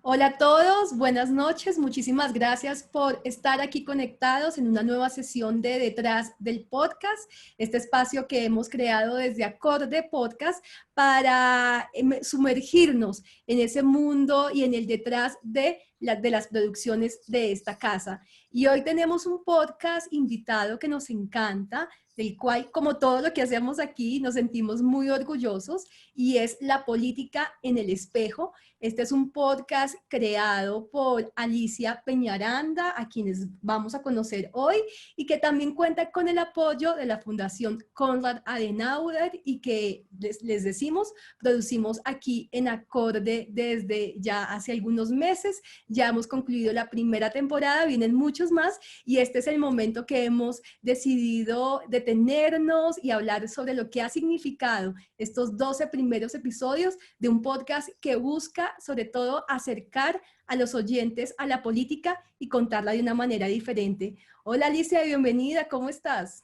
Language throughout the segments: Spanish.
Hola a todos, buenas noches. Muchísimas gracias por estar aquí conectados en una nueva sesión de Detrás del Podcast, este espacio que hemos creado desde Acorde Podcast para sumergirnos en ese mundo y en el detrás de las producciones de esta casa. Y hoy tenemos un podcast invitado que nos encanta, del cual, como todo lo que hacemos aquí, nos sentimos muy orgullosos, y es La política en el espejo. Este es un podcast creado por Alicia Peñaranda, a quienes vamos a conocer hoy, y que también cuenta con el apoyo de la Fundación Konrad Adenauer y que les decimos, producimos aquí en Acorde desde ya hace algunos meses. Ya hemos concluido la primera temporada, vienen muchos más y este es el momento que hemos decidido detenernos y hablar sobre lo que ha significado estos 12 primeros episodios de un podcast que busca sobre todo acercar a los oyentes a la política y contarla de una manera diferente. Hola Alicia, bienvenida, ¿cómo estás?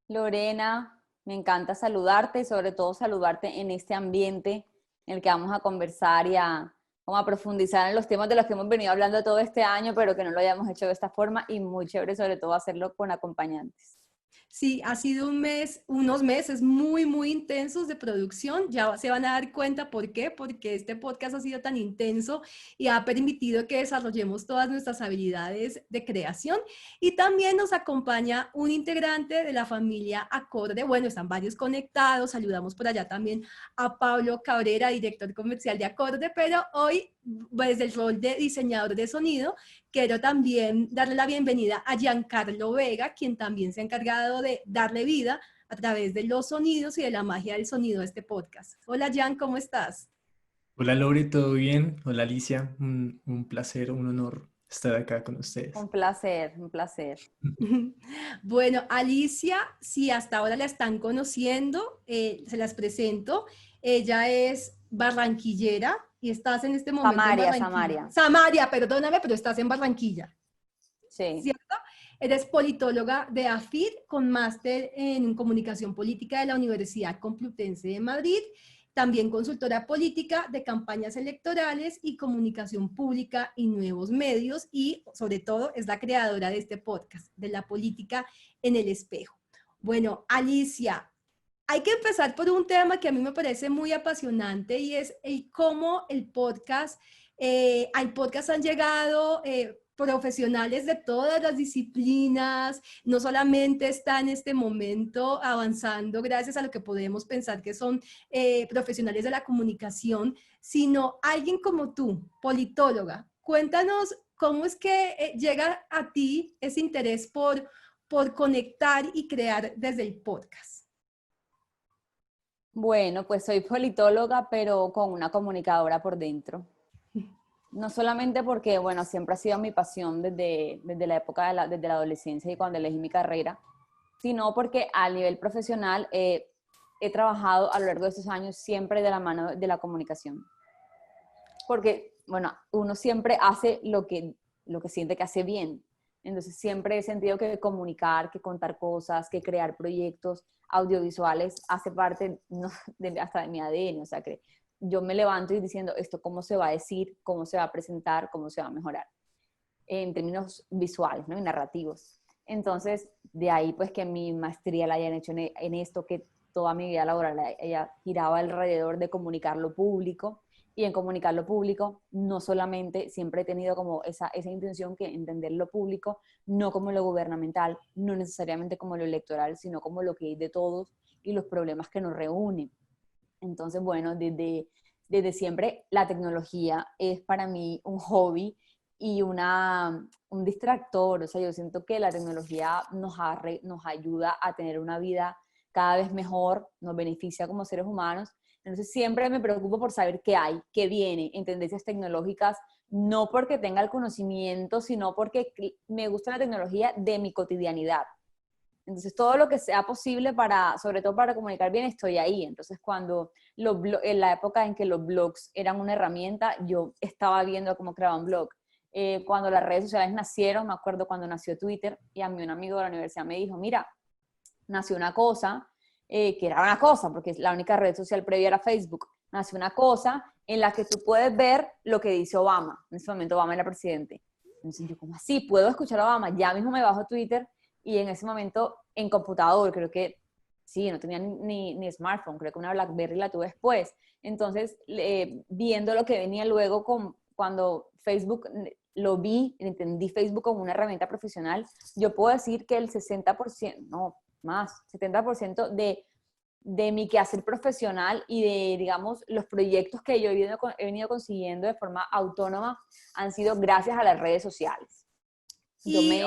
Lorena, me encanta saludarte y sobre todo saludarte en este ambiente en el que vamos a conversar y como a profundizar en los temas de los que hemos venido hablando todo este año, pero que no lo hayamos hecho de esta forma y muy chévere sobre todo hacerlo con acompañantes. Sí, ha sido unos meses muy, muy intensos de producción. Ya se van a dar cuenta por qué, porque este podcast ha sido tan intenso y ha permitido que desarrollemos todas nuestras habilidades de creación. Y también nos acompaña un integrante de la familia Acorde. Bueno, están varios conectados. Saludamos por allá también a Pablo Cabrera, director comercial de Acorde, pero hoy, desde el rol de diseñador de sonido, quiero también darle la bienvenida a Giancarlo Vega, quien también se ha encargado de darle vida a través de los sonidos y de la magia del sonido a este podcast. Hola Gian, ¿cómo estás? Hola Lore, ¿todo bien? Hola Alicia, un placer, un honor estar acá con ustedes. Un placer, un placer. Bueno, Alicia, si hasta ahora la están conociendo, se las presento. Ella es barranquillera y estás en este momento en Samaria, Barranquilla. Samaria. Samaria, perdóname, pero estás en Barranquilla, Sí. ¿cierto? Eres politóloga de AFID con máster en comunicación política de la Universidad Complutense de Madrid, también consultora política de campañas electorales y comunicación pública y nuevos medios, y sobre todo es la creadora de este podcast, de La política en el espejo. Bueno, Alicia, hay que empezar por un tema que a mí me parece muy apasionante y es el cómo el podcast, al podcast han llegado profesionales de todas las disciplinas, no solamente está en este momento avanzando gracias a lo que podemos pensar que son profesionales de la comunicación, sino alguien como tú, politóloga. Cuéntanos cómo es que llega a ti ese interés por conectar y crear desde el podcast. Bueno, pues soy politóloga, pero con una comunicadora por dentro. No solamente porque, bueno, siempre ha sido mi pasión desde la época desde la adolescencia y cuando elegí mi carrera, sino porque a nivel profesional he trabajado a lo largo de estos años siempre de la mano de la comunicación. Porque, bueno, uno siempre hace lo que siente que hace bien. Entonces siempre he sentido que comunicar, que contar cosas, que crear proyectos audiovisuales hace parte hasta de mi ADN. O sea, que yo me levanto y diciendo esto, cómo se va a decir, cómo se va a presentar, cómo se va a mejorar en términos visuales, ¿no? Y narrativos. Entonces, de ahí pues que mi maestría la hayan hecho en esto, que toda mi vida laboral ella giraba alrededor de comunicar lo público, y en comunicar lo público no solamente siempre he tenido como esa intención que entender lo público, no como lo gubernamental, no necesariamente como lo electoral, sino como lo que hay de todos y los problemas que nos reúnen. Entonces, bueno, desde siempre la tecnología es para mí un hobby y un distractor. O sea, yo siento que la tecnología nos ayuda a tener una vida cada vez mejor, nos beneficia como seres humanos. Entonces siempre me preocupo por saber qué hay, qué viene en tendencias tecnológicas, no porque tenga el conocimiento, sino porque me gusta la tecnología de mi cotidianidad. Entonces, todo lo que sea posible sobre todo para comunicar bien, estoy ahí. Entonces, en la época en que los blogs eran una herramienta, yo estaba viendo cómo creaba un blog. Cuando las redes sociales nacieron, me acuerdo cuando nació Twitter, y a mí un amigo de la universidad me dijo, mira, nació una cosa, que era una cosa, porque la única red social previa era Facebook, nació una cosa en la que tú puedes ver lo que dice Obama. En ese momento Obama era presidente. Entonces yo, ¿cómo así? ¿Puedo escuchar a Obama? Ya mismo me bajo Twitter y en ese momento en computador, creo que sí, no tenía ni smartphone, creo que una BlackBerry la tuve después. Entonces, viendo lo que venía luego cuando Facebook lo vi, entendí Facebook como una herramienta profesional, yo puedo decir que el 60%, no, más, 70% de mi quehacer profesional y de, digamos, los proyectos que yo he venido consiguiendo de forma autónoma han sido gracias a las redes sociales. Y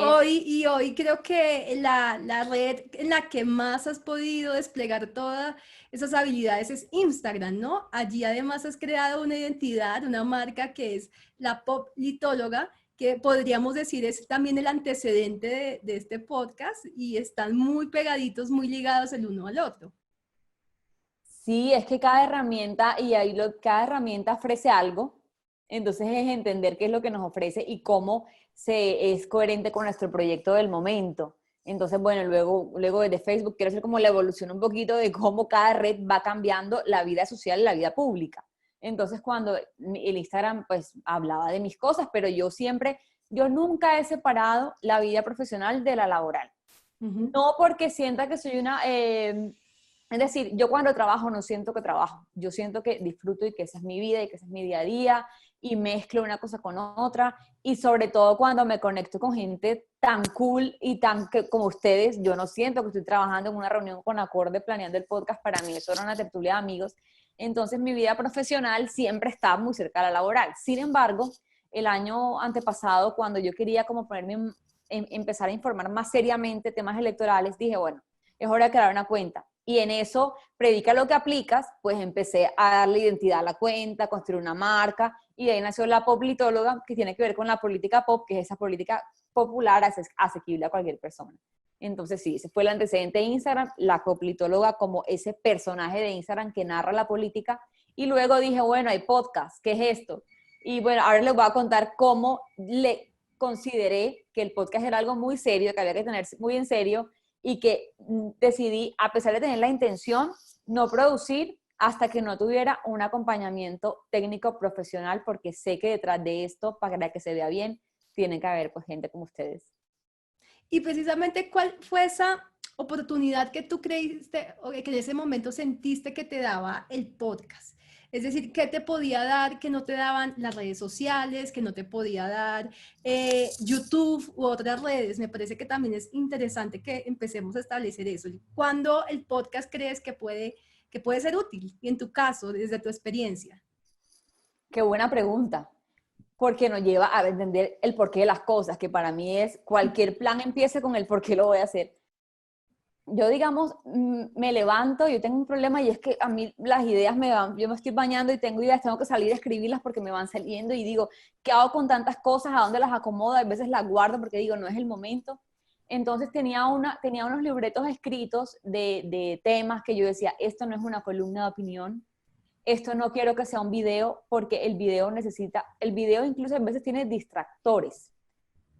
hoy creo que la red en la que más has podido desplegar todas esas habilidades es Instagram, ¿no? Allí además has creado una identidad, una marca que es la Pop Litóloga, que podríamos decir es también el antecedente de este podcast y están muy pegaditos, muy ligados el uno al otro. Sí, es que cada herramienta, cada herramienta ofrece algo, entonces es entender qué es lo que nos ofrece y cómo es coherente con nuestro proyecto del momento. Entonces, bueno, luego desde Facebook quiero hacer como la evolución un poquito de cómo cada red va cambiando la vida social y la vida pública. Entonces, cuando el Instagram, pues, hablaba de mis cosas, pero yo nunca he separado la vida profesional de la laboral. Uh-huh. No porque sienta que soy es decir, yo cuando trabajo no siento que trabajo, yo siento que disfruto y que esa es mi vida y que ese es mi día a día y mezclo una cosa con otra y sobre todo cuando me conecto con gente tan cool y como ustedes, yo no siento que estoy trabajando en una reunión con acorde planeando el podcast, para mí eso era una tertulia de amigos, entonces mi vida profesional siempre está muy cerca de la laboral. Sin embargo, el año antepasado cuando yo quería como empezar a informar más seriamente temas electorales, dije, bueno, es hora de crear una cuenta. Y en eso, predica lo que aplicas, pues empecé a darle identidad a la cuenta, construir una marca, y de ahí nació la Poplitóloga, que tiene que ver con la política pop, que es esa política popular, asequible a cualquier persona. Entonces sí, ese fue el antecedente de Instagram, la Poplitóloga como ese personaje de Instagram que narra la política, y luego dije, bueno, hay podcast, ¿qué es esto? Y bueno, ahora les voy a contar cómo le consideré que el podcast era algo muy serio, que había que tener muy en serio, y que decidí, a pesar de tener la intención, no producir hasta que no tuviera un acompañamiento técnico profesional, porque sé que detrás de esto, para que se vea bien, tiene que haber pues gente como ustedes. Y precisamente, ¿cuál fue esa oportunidad que tú creíste o que en ese momento sentiste que te daba el podcast? Es decir, ¿qué te podía dar que no te daban las redes sociales, que no te podía dar YouTube u otras redes? Me parece que también es interesante que empecemos a establecer eso. ¿Cuándo el podcast crees que puede ser útil? Y en tu caso, desde tu experiencia. Qué buena pregunta, porque nos lleva a entender el porqué de las cosas, que para mí es cualquier plan empiece con el por qué lo voy a hacer. Yo, digamos, me levanto, yo tengo un problema y es que a mí las ideas yo me estoy bañando y tengo ideas, tengo que salir a escribirlas porque me van saliendo y digo, ¿qué hago con tantas cosas? ¿A dónde las acomodo? A veces las guardo porque digo, no es el momento. Entonces tenía unos libretos escritos de temas que yo decía, esto no es una columna de opinión, esto no quiero que sea un video porque el video incluso a veces tiene distractores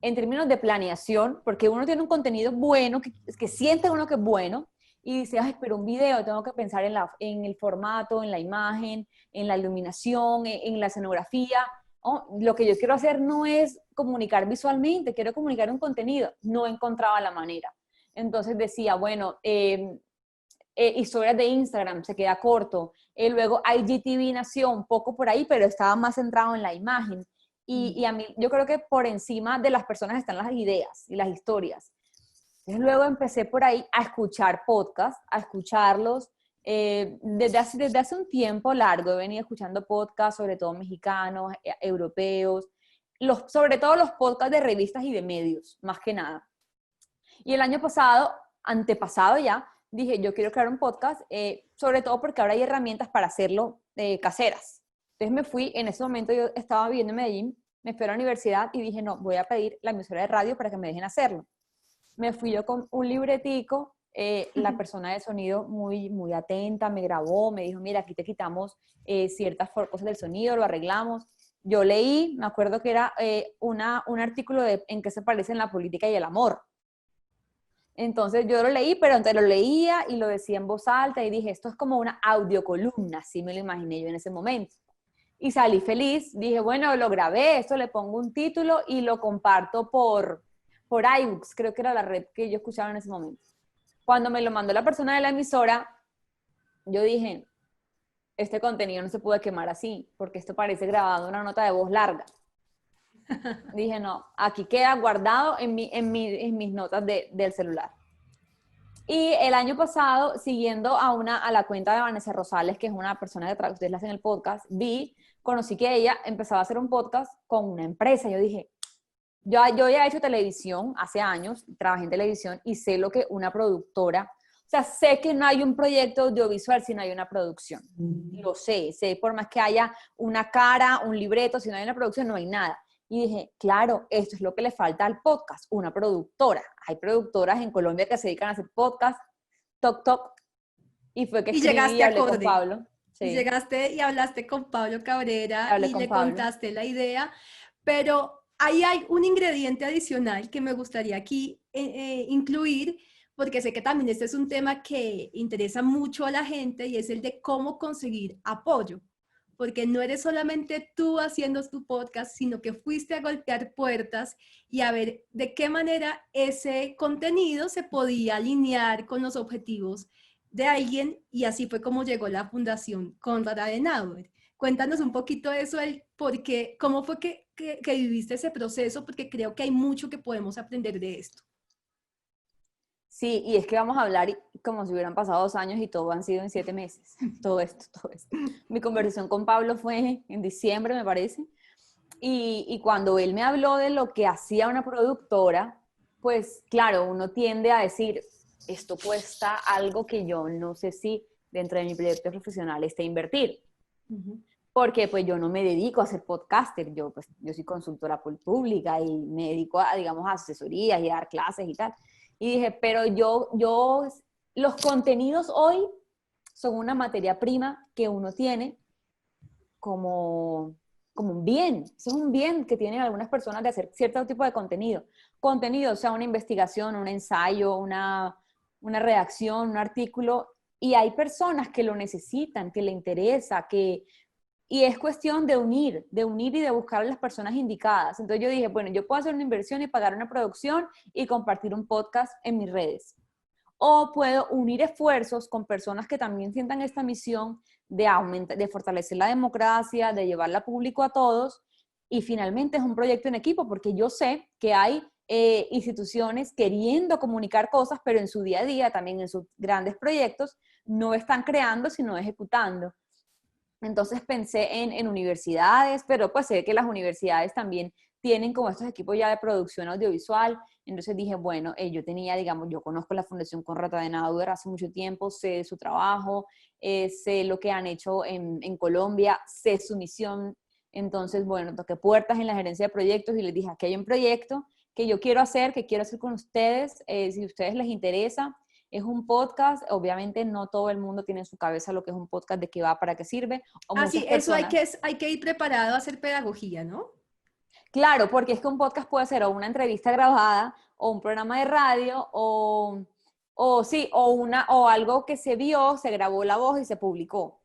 en términos de planeación, porque uno tiene un contenido bueno, que siente uno que es bueno, y dice, ay, pero un video, tengo que pensar en el formato, en la imagen, en la iluminación, en la escenografía. Oh, lo que yo quiero hacer no es comunicar visualmente, quiero comunicar un contenido. No encontraba la manera. Entonces decía, bueno, historias de Instagram, se queda corto. Luego IGTV nació un poco por ahí, pero estaba más centrado en la imagen. Y a mí, yo creo que por encima de las personas están las ideas y las historias. Entonces, luego empecé por ahí a escuchar podcasts, a escucharlos. Desde hace un tiempo largo he venido escuchando podcasts, sobre todo mexicanos, europeos, sobre todo los podcasts de revistas y de medios, más que nada. Y el año pasado, antepasado ya, dije, yo quiero crear un podcast, sobre todo porque ahora hay herramientas para hacerlo caseras. Entonces me fui, en ese momento yo estaba viviendo en Medellín, me fui a la universidad y dije, no, voy a pedir la emisora de radio para que me dejen hacerlo. Me fui yo con un libretico, la persona de sonido muy, muy atenta, me grabó, me dijo, mira, aquí te quitamos ciertas cosas del sonido, lo arreglamos. Yo leí, me acuerdo que era un artículo en qué se parecen la política y el amor. Entonces yo lo leí, pero entonces lo leía y lo decía en voz alta y dije, esto es como una audiocolumna, así me lo imaginé yo en ese momento. Y salí feliz, dije, bueno, lo grabé, esto le pongo un título y lo comparto por iBooks, creo que era la red que yo escuchaba en ese momento. Cuando me lo mandó la persona de la emisora, yo dije, este contenido no se puede quemar así, porque esto parece grabado una nota de voz larga. Dije, no, aquí queda guardado en mis notas del celular. Y el año pasado, siguiendo a la cuenta de Vanessa Rosales, que es una persona que ustedes le hacen el podcast, conocí que ella empezaba a hacer un podcast con una empresa. Yo dije, yo ya he hecho televisión hace años, trabajé en televisión y sé lo que una productora, o sea, sé que no hay un proyecto audiovisual si no hay una producción. Lo sé por más que haya una cara, un libreto, si no hay una producción no hay nada. Y dije, claro, esto es lo que le falta al podcast, una productora. Hay productoras en Colombia que se dedican a hacer podcast, toc, toc. Y fue que Y escribí y llegaste hablé con acorde. Pablo. Y Sí, llegaste y hablaste con Pablo Cabrera hablé y con le Pablo. contaste la idea, pero ahí hay un ingrediente adicional que me gustaría aquí incluir, porque sé que también este es un tema que interesa mucho a la gente y es el de cómo conseguir apoyo, porque no eres solamente tú haciendo tu podcast, sino que fuiste a golpear puertas y a ver de qué manera ese contenido se podía alinear con los objetivos de alguien y así fue como llegó la Fundación Konrad Adenauer. Cuéntanos un poquito de eso, el por qué, cómo fue que viviste ese proceso, porque creo que hay mucho que podemos aprender de esto. Sí, y es que vamos a hablar como si hubieran pasado 2 años y todo han sido en 7 meses. Todo esto, todo esto. Mi conversación con Pablo fue en diciembre, me parece. Y cuando él me habló de lo que hacía una productora, pues claro, uno tiende a decir, esto cuesta algo que yo no sé si dentro de mi proyecto profesional esté invertir. Porque pues yo no me dedico a ser podcaster, yo soy consultora pública y me dedico a, digamos, a asesorías y a dar clases y tal. Y dije, pero los contenidos hoy son una materia prima que uno tiene como un bien. Eso es un bien que tienen algunas personas de hacer cierto tipo de contenido. Contenido, o sea, una investigación, un ensayo, una redacción, un artículo. Y hay personas que lo necesitan, que le interesa, y es cuestión de unir y de buscar a las personas indicadas. Entonces yo dije, bueno, yo puedo hacer una inversión y pagar una producción y compartir un podcast en mis redes. O puedo unir esfuerzos con personas que también sientan esta misión de fortalecer la democracia, de llevarla público a todos. Y finalmente es un proyecto en equipo, porque yo sé que hay instituciones queriendo comunicar cosas, pero en su día a día, también en sus grandes proyectos, no están creando, sino ejecutando. Entonces pensé en universidades, pero pues sé que las universidades también tienen como estos equipos ya de producción audiovisual. Entonces dije, bueno, yo tenía, digamos, yo conozco la Fundación Konrad Adenauer hace mucho tiempo, sé de su trabajo, sé lo que han hecho en Colombia, sé su misión. Entonces, bueno, toqué puertas en la gerencia de proyectos y les dije, aquí hay un proyecto que yo quiero hacer, que quiero hacer con ustedes, si a ustedes les interesa. Es un podcast, obviamente no todo el mundo tiene en su cabeza lo que es un podcast, de qué va, para qué sirve, o Ah, muchas sí, eso personas. hay que ir preparado a hacer pedagogía, ¿no? Claro, porque es que un podcast puede ser o una entrevista grabada, o un programa de radio, o algo que se vio, se grabó la voz y se publicó.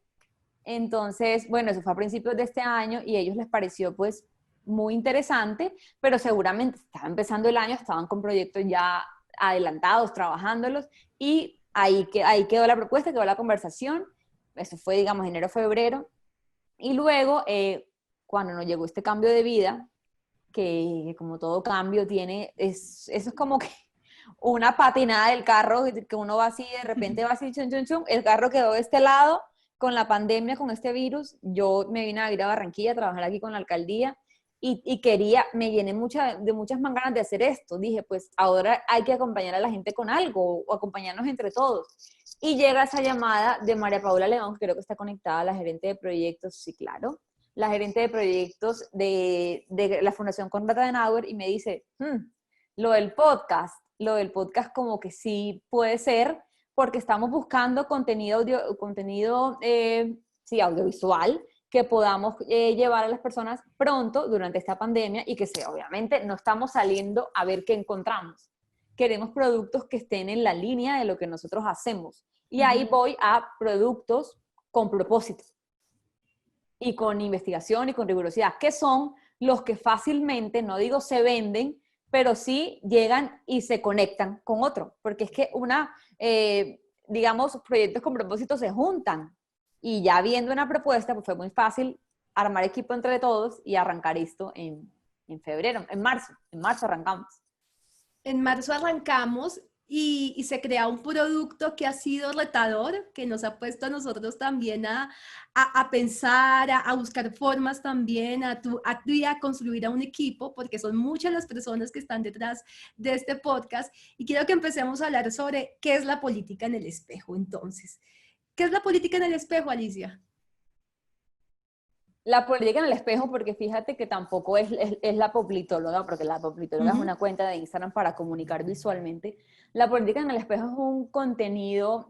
Entonces, bueno, eso fue a principios de este año y a ellos les pareció pues muy interesante, pero seguramente estaba empezando el año, estaban con proyectos ya adelantados, trabajándolos, y ahí quedó la propuesta, quedó la conversación. Eso fue, digamos, enero, febrero. Y luego, cuando nos llegó este cambio de vida, que como todo cambio eso es como que una patinada del carro, que uno va así, de repente va así, chun, chun, chun, el carro quedó de este lado, con la pandemia, con este virus. Yo me vine a vivir a Barranquilla, a trabajar aquí con la alcaldía, y me llené de muchas más ganas de hacer esto. Dije, pues ahora hay que acompañar a la gente con algo, o acompañarnos entre todos. Y llega esa llamada de María Paula León, que creo que está conectada a la gerente de proyectos, sí, claro, la gerente de proyectos de la Fundación Konrad Adenauer, y me dice, lo del podcast como que sí puede ser, porque estamos buscando contenido sí, audiovisual que podamos llevar a las personas pronto durante esta pandemia, y que obviamente no estamos saliendo a ver qué encontramos. Queremos productos que estén en la línea de lo que nosotros hacemos. Y ahí voy a productos con propósito. y con investigación y con rigurosidad, que son los que fácilmente, no digo se venden, pero sí llegan y se conectan con otro, porque es que digamos, proyectos con propósito se juntan, y ya viendo una propuesta, pues fue muy fácil armar equipo entre todos y arrancar esto en febrero, en marzo arrancamos. En marzo arrancamos y se crea un producto que ha sido retador, que nos ha puesto a nosotros también a pensar, a buscar formas también, a construir a un equipo, porque son muchas las personas que están detrás de este podcast. Y quiero que empecemos a hablar sobre qué es la política en el espejo. Entonces, ¿qué es la política en el espejo, Alicia? La política en el espejo, porque fíjate que tampoco es la poplitóloga, porque la poplitóloga es una cuenta de Instagram para comunicar visualmente. La política en el espejo es un contenido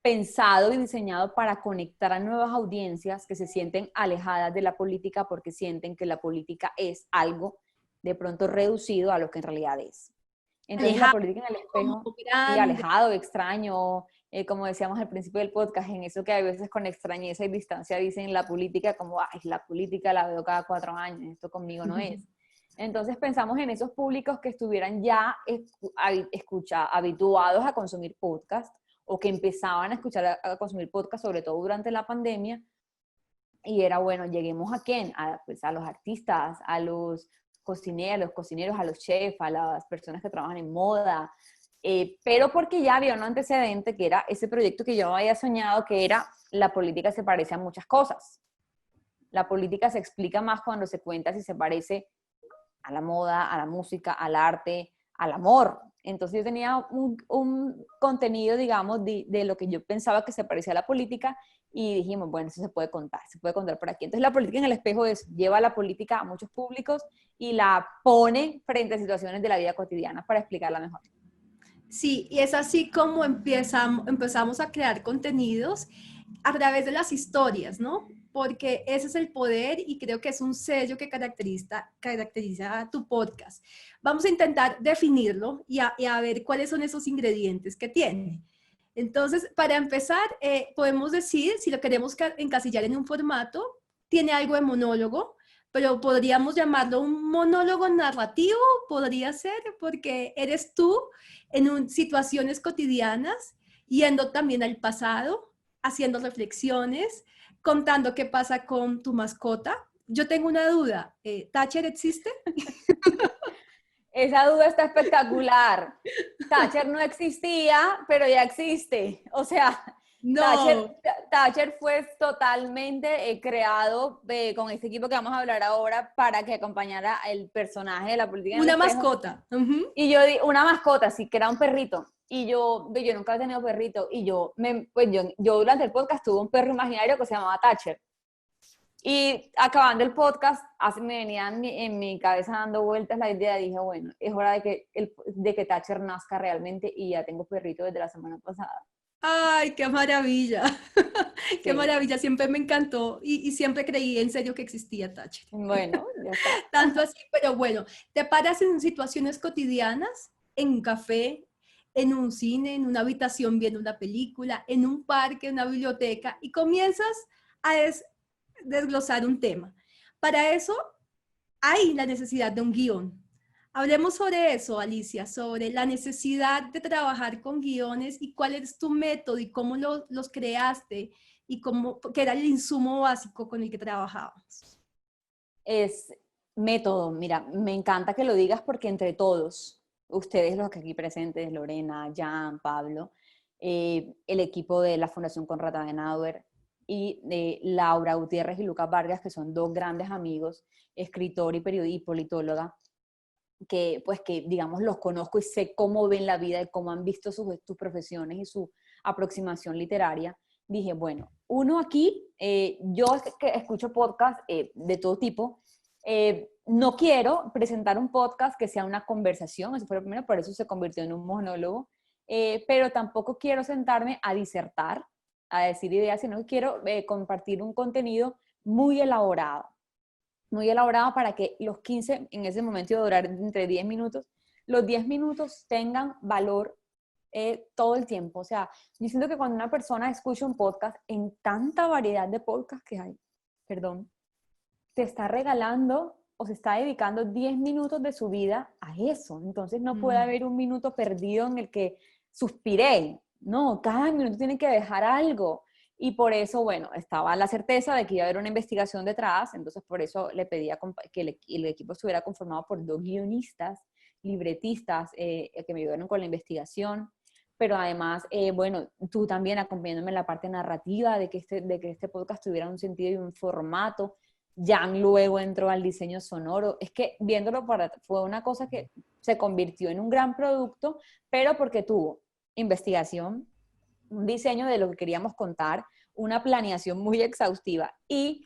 pensado y diseñado para conectar a nuevas audiencias que se sienten alejadas de la política porque sienten que la política es algo de pronto reducido a lo que en realidad es. Entonces Alejado, la política en el espejo, y grande. alejado, extraño, como decíamos al principio del podcast, en eso que a veces con extrañeza y distancia dicen la política como, ay, la política la veo cada 4 años, esto conmigo no es. Entonces pensamos en esos públicos que estuvieran ya habituados a consumir podcast, o que empezaban a escuchar, a consumir podcast, sobre todo durante la pandemia, y era, bueno, lleguemos a quién, pues a los artistas, a los cocineros, a los chefs, a las personas que trabajan en moda, pero porque ya había un antecedente que era ese proyecto que yo había soñado, que era la política se parece a muchas cosas. La política se explica más cuando se cuenta si se parece a la moda, a la música, al arte, al amor. Entonces yo tenía un contenido, digamos, de lo que yo pensaba que se parecía a la política, y dijimos, bueno, eso se puede contar por aquí. Entonces la política en el espejo lleva la política a muchos públicos y la pone frente a situaciones de la vida cotidiana para explicarla mejor. Sí, y es así como empezamos a crear contenidos a través de las historias, ¿no? Porque ese es el poder y creo que es un sello que caracteriza a tu podcast. Vamos a intentar definirlo y a ver cuáles son esos ingredientes que tiene. Entonces, para empezar, podemos decir, si lo queremos encasillar en un formato, tiene algo de monólogo, pero podríamos llamarlo un monólogo narrativo, podría ser, porque eres tú en situaciones cotidianas, yendo también al pasado, haciendo reflexiones, contando qué pasa con tu mascota. Yo tengo una duda, ¿Thatcher existe? Esa duda está espectacular. Thatcher no existía, pero ya existe. O sea, No. Thatcher fue totalmente creado con este equipo que vamos a hablar ahora para que acompañara el personaje de la política en el Una espejo. mascota. Uh-huh. Y yo di una mascota, sí, que era un perrito. Y yo nunca he tenido perrito. Y yo durante el podcast tuve un perro imaginario que se llamaba Thatcher. Y acabando el podcast, me venía en mi cabeza dando vueltas la idea, dije, bueno, es hora de que Thatcher nazca realmente, y ya tengo perrito desde la semana pasada. Ay, qué maravilla. Qué Sí. maravilla, siempre me encantó y siempre creí en serio que existía Thatcher. Bueno, ya está. Tanto así, pero bueno, te paras en situaciones cotidianas, en un café, en un cine, en una habitación viendo una película, en un parque, en una biblioteca, y comienzas a desglosar un tema. Para eso hay la necesidad de un guión. Hablemos sobre eso, Alicia, sobre la necesidad de trabajar con guiones y cuál es tu método y cómo los creaste y qué era el insumo básico con el que trabajabas. Es método, mira, me encanta que lo digas, porque entre todos, ustedes los que aquí presentes, Lorena, Jan, Pablo, el equipo de la Fundación Konrad Adenauer y Laura Gutiérrez y Lucas Vargas, que son 2 grandes amigos, escritor y periodista y politóloga, que digamos los conozco y sé cómo ven la vida y cómo han visto sus profesiones y su aproximación literaria. Dije, bueno, uno aquí, yo que escucho podcast de todo tipo, no quiero presentar un podcast que sea una conversación, eso fue lo primero, por eso se convirtió en un monólogo, pero tampoco quiero sentarme a disertar, a decir ideas, sino que quiero compartir un contenido muy elaborado para que los 15, en ese momento iba a durar entre 10 minutos, los 10 minutos tengan valor todo el tiempo. O sea, yo siento que cuando una persona escucha un podcast, en tanta variedad de podcasts que hay, perdón, te está regalando o se está dedicando 10 minutos de su vida a eso. Entonces no puede haber un minuto perdido en el que suspiré. No, cada minuto tiene que dejar algo. Y por eso, bueno, estaba la certeza de que iba a haber una investigación detrás, entonces por eso le pedía que el equipo estuviera conformado por 2 guionistas, libretistas, que me ayudaron con la investigación, pero además, bueno, tú también acompañándome en la parte narrativa de que este podcast tuviera un sentido y un formato. Jan luego entró al diseño sonoro. Es que viéndolo fue una cosa que se convirtió en un gran producto, pero porque tuvo investigación, un diseño de lo que queríamos contar, una planeación muy exhaustiva y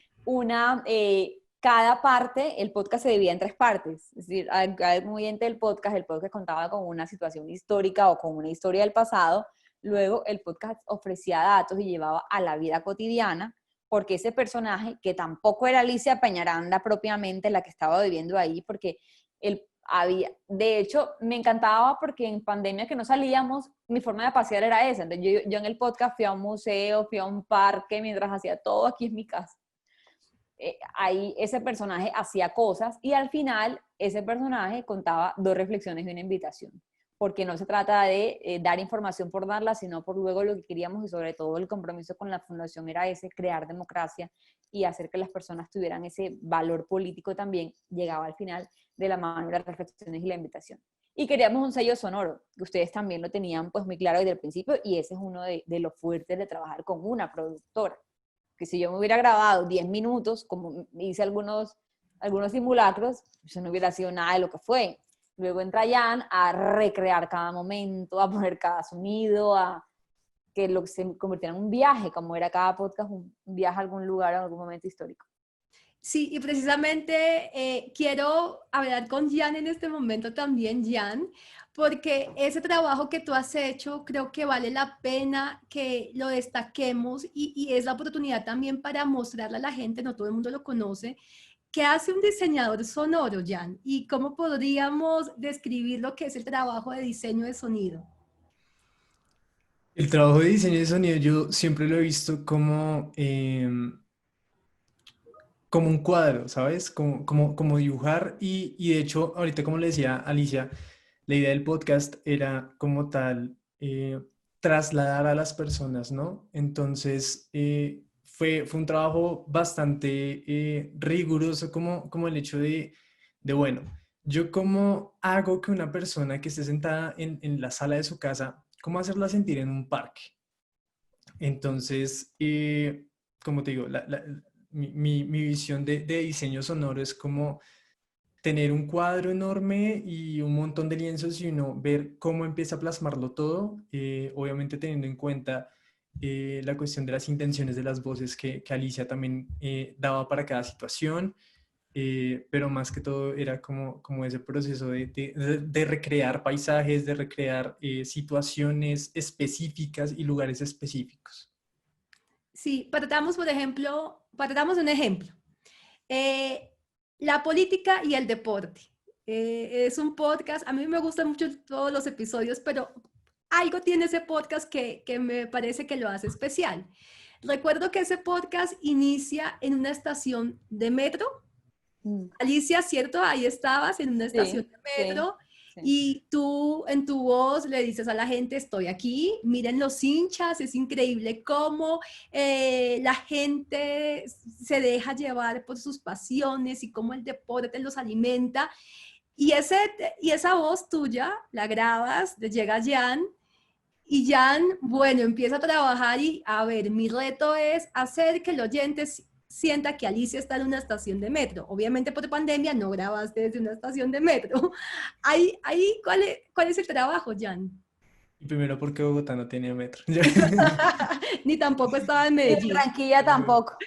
cada parte, el podcast se dividía en 3 partes. Es decir, al momento del podcast, el podcast contaba con una situación histórica o con una historia del pasado. Luego el podcast ofrecía datos y llevaba a la vida cotidiana, porque ese personaje, que tampoco era Alicia Peñaranda propiamente la que estaba viviendo ahí, porque de hecho, me encantaba porque en pandemia que no salíamos, mi forma de pasear era esa. Entonces yo en el podcast fui a un museo, fui a un parque, mientras hacía todo aquí en mi casa. Ahí ese personaje hacía cosas y al final ese personaje contaba 2 reflexiones y una invitación. Porque no se trata de dar información por darla, sino por luego lo que queríamos y sobre todo el compromiso con la fundación era ese, crear democracia y hacer que las personas tuvieran ese valor político también, llegaba al final de la mano de las reflexiones y la invitación. Y queríamos un sello sonoro, que ustedes también lo tenían pues muy claro desde el principio y ese es uno de los fuertes de trabajar con una productora. Que si yo me hubiera grabado 10 minutos, como hice algunos simulacros, eso no hubiera sido nada de lo que fue. Luego entra Jan a recrear cada momento, a poner cada sonido, a que lo que se convirtiera en un viaje, como era cada podcast, un viaje a algún lugar, a algún momento histórico. Sí, y precisamente quiero hablar con Jan en este momento también, Jan, porque ese trabajo que tú has hecho creo que vale la pena que lo destaquemos y es la oportunidad también para mostrarle a la gente, no todo el mundo lo conoce. ¿Qué hace un diseñador sonoro, Jan? ¿Y cómo podríamos describir lo que es el trabajo de diseño de sonido? El trabajo de diseño de sonido yo siempre lo he visto como un cuadro, ¿sabes? Como dibujar y de hecho, ahorita como le decía Alicia, la idea del podcast era como tal trasladar a las personas, ¿no? Entonces, fue un trabajo bastante riguroso como el hecho bueno, yo cómo hago que una persona que esté sentada en la sala de su casa, cómo hacerla sentir en un parque. Entonces, como te digo, mi visión de diseño sonoro es como tener un cuadro enorme y un montón de lienzos y uno ver cómo empieza a plasmarlo todo, obviamente teniendo en cuenta la cuestión de las intenciones de las voces que Alicia también daba para cada situación, pero más que todo era como ese proceso de recrear paisajes, de recrear situaciones específicas y lugares específicos. Sí, partamos, por ejemplo, partamos de un ejemplo. Eh, la política y el deporte. Es un podcast, a mí me gustan mucho todos los episodios, pero algo tiene ese podcast que me parece que lo hace especial. Recuerdo que ese podcast inicia en una estación de metro. Alicia, ¿cierto? Ahí estabas en una estación Sí, de metro sí. y tú en tu voz le dices a la gente, estoy aquí, miren los hinchas, es increíble cómo la gente se deja llevar por sus pasiones y cómo el deporte los alimenta. Y esa voz tuya la grabas, te llega Jan y Jan, bueno, empieza a trabajar y a ver, mi reto es hacer que el oyente sienta que Alicia está en una estación de metro. Obviamente por pandemia no grabaste desde una estación de metro. ¿Cuál es el trabajo, Jan? Y primero porque Bogotá no tiene metro. Ni tampoco estaba en Y Medellín. Barranquilla tampoco,